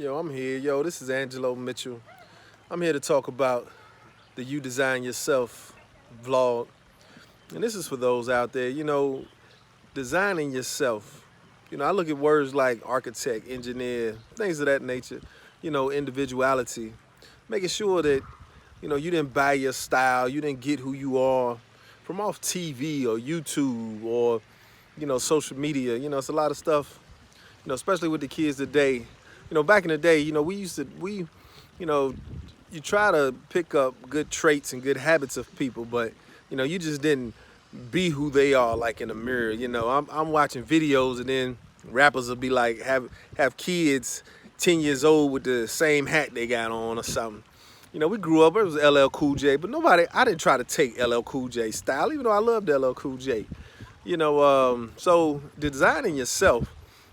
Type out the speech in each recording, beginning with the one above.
Yo, I'm here. Yo, this is Angelo Mitchell. I'm here to talk about the You Design Yourself vlog. And this is for those out there, designing yourself. I look at words like architect, engineer, things of that nature, individuality. Making sure that, you didn't buy your style, you didn't get who you are from off TV or YouTube or, social media. It's a lot of stuff, especially with the kids today. Back in the day, you know, you try to pick up good traits and good habits of people, but you just didn't be who they are like in the mirror. I'm watching videos and then rappers will be like have kids 10 years old with the same hat they got on or something. We grew up, it was LL Cool J, but I didn't try to take LL Cool J style, even though I loved LL Cool J. So designing yourself,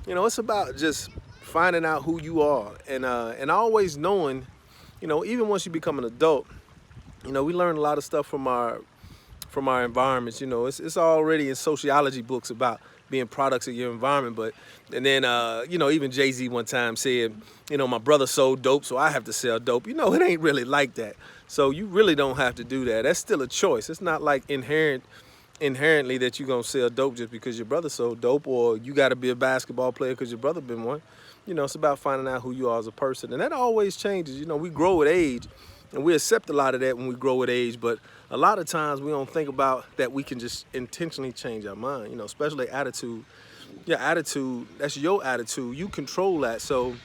it's about just finding out who you are and always knowing, even once you become an adult, we learn a lot of stuff from our environments. It's already in sociology books about being products of your environment. But and then even Jay-Z one time said, my brother sold dope, so I have to sell dope. It ain't really like that. So you really don't have to do that. That's still a choice. It's not like inherently that you're gonna sell dope just because your brother sold dope, or you got to be a basketball player because your brother been one. It's about finding out who you are as a person, and that always changes. We grow with age, and we accept a lot of that when we grow with age. But a lot of times we don't think about that we can just intentionally change our mind. Especially attitude. Your attitude, that's your attitude. You control that. So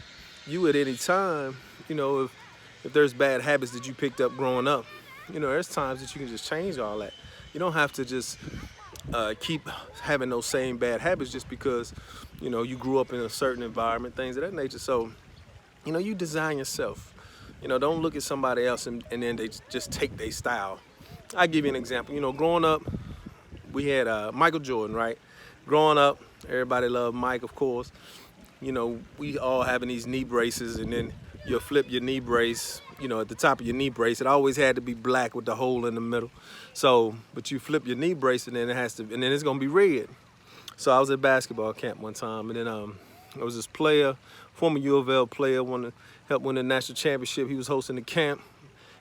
you at any time, if there's bad habits that you picked up growing up, there's times that you can just change all that. You don't have to just keep having those same bad habits just because, you grew up in a certain environment, things of that nature. So, you design yourself. Don't look at somebody else and then they just take their style. I'll give you an example. Growing up, we had Michael Jordan, right? Growing up, everybody loved Mike, of course. We all having these knee braces, and then you'll flip your knee brace, at the top of your knee brace. It always had to be black with the hole in the middle. So, but you flip your knee brace, and then and then it's gonna be red. So I was at basketball camp one time, and then there was this player, former U of L player, wanted to help win the national championship. He was hosting the camp,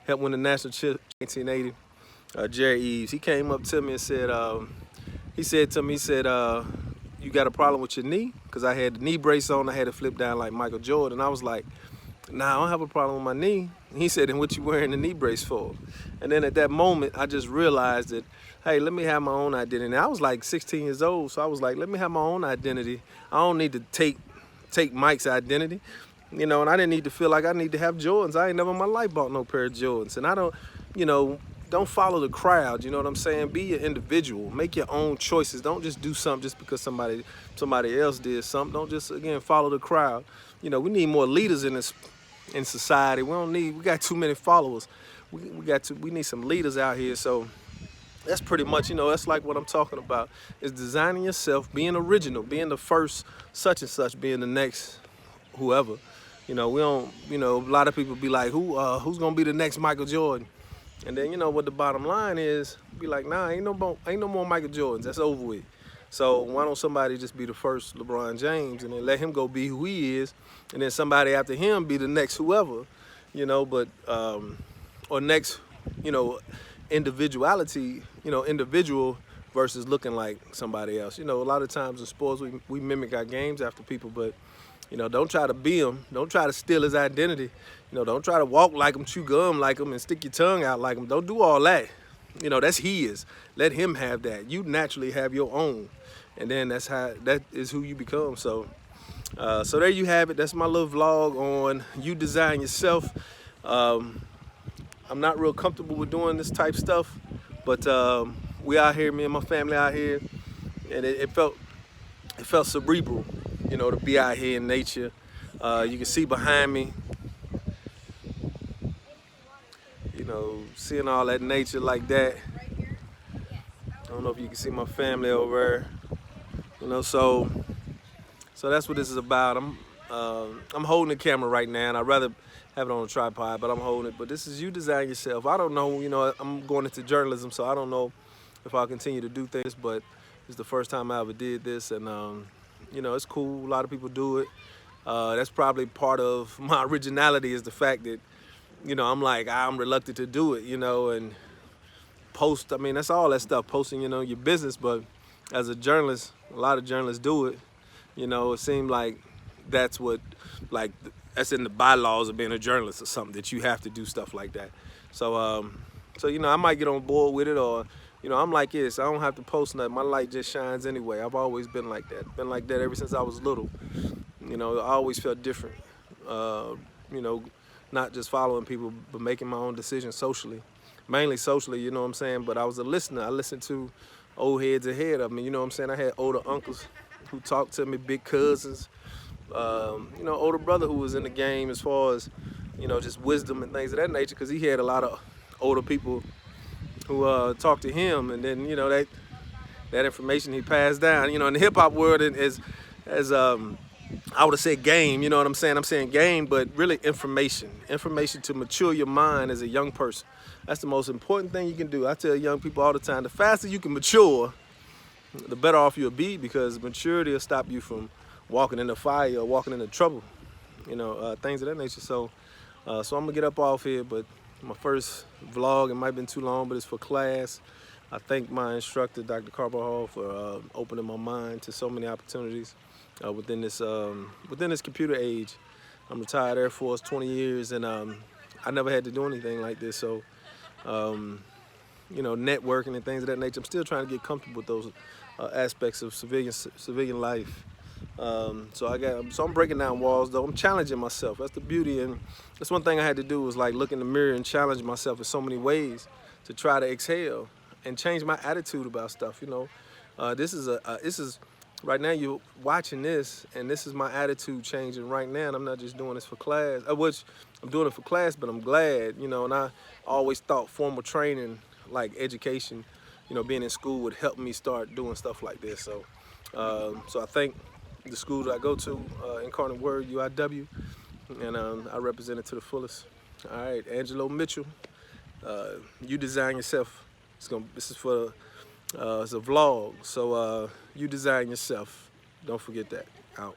helped win the national championship in 1980. Jerry Eves, he came up to me and said, you got a problem with your knee? Because I had the knee brace on, I had it flipped down like Michael Jordan. I was like, nah, I don't have a problem with my knee. He said, then what you wearing the knee brace for? And then at that moment, I just realized that, hey, let me have my own identity. I was like 16 years old, so I was like, let me have my own identity. I don't need to take Mike's identity, and I didn't need to feel like I need to have Jordans. I ain't never in my life bought no pair of Jordans. And I don't follow the crowd, you know what I'm saying? Be an individual, make your own choices. Don't just do something just because somebody else did something. Don't just, again, follow the crowd. We need more leaders in society. We got too many followers. We need some leaders out here. So that's pretty much, that's like what I'm talking about. Is designing yourself, being original, being the first such and such, being the next whoever. We don't, a lot of people be like, who's gonna be the next Michael Jordan? And then what the bottom line is, be like, nah, ain't no more Michael Jordans. That's over with. So why don't somebody just be the first LeBron James and then let him go be who he is, and then somebody after him be the next whoever, but or next, individuality, individual versus looking like somebody else. A lot of times in sports we mimic our games after people, but don't try to be him. Don't try to steal his identity. Don't try to walk like him, chew gum like him, and stick your tongue out like him. Don't do all that. That's his. Let him have that. You naturally have your own, and then that is who you become. So there you have it. That's my little vlog on you design yourself. I'm not real comfortable with doing this type stuff, but we out here, me and my family out here, and it felt cerebral, to be out here in nature. You can see behind me, seeing all that nature like that. I don't know if you can see my family over there, so that's what this is about. I'm holding the camera right now, and I'd rather have it on a tripod, but I'm holding it. But this is you design yourself. I don't know, I'm going into journalism, so I don't know if I'll continue to do things, but it's the first time I ever did this, and it's cool. A lot of people do it. That's probably part of my originality, is the fact that, you know, I'm reluctant to do it, you know, and post. I mean, that's all that stuff, posting, you know, your business. But as a journalist, a lot of journalists do it. You know, it seemed like that's what, like, that's in the bylaws of being a journalist or something, that you have to do stuff like that. So you know, I might get on board with it, or, you know, I'm like this. I don't have to post nothing. My light just shines anyway. I've always been like that. Been like that ever since I was little. You know, I always felt different. Uh, you know, not just following people, but making my own decisions socially, mainly socially. You know what I'm saying? But I was a listener. I listened to old heads ahead of me. You know what I'm saying? I had older uncles who talked to me, big cousins. You know, older brother who was in the game as far as, you know, just wisdom and things of that nature, because he had a lot of older people who talked to him, and then, you know, that information he passed down. You know, in the hip hop world, as I would have said game. You know what I'm saying? I'm saying game, but really information to mature your mind as a young person. That's the most important thing you can do. I tell young people all the time, the faster you can mature, the better off you'll be, because maturity will stop you from walking in the fire or walking into trouble, you know, things of that nature. So I'm gonna get up off here, but my first vlog, it might have been too long, but it's for class. I thank my instructor, Dr. Carbajal, for opening my mind to so many opportunities within this computer age. I'm retired Air Force, 20 years, and I never had to do anything like this. So, you know, networking and things of that nature, I'm still trying to get comfortable with those aspects of civilian life. So I'm breaking down walls, though. I'm challenging myself. That's the beauty, and that's one thing I had to do, was like look in the mirror and challenge myself in so many ways to try to exhale and change my attitude about stuff. You know, this is right now you're watching this, and this is my attitude changing right now. And I'm not just doing this for class, which I'm doing it for class, but I'm glad, you know. And I always thought formal training, like education, you know, being in school, would help me start doing stuff like this. So I thank the school that I go to, Incarnate Word, UIW, and I represent it to the fullest. All right, Angelo Mitchell, you design yourself. This is for it's a vlog, so you design yourself. Don't forget that. Out.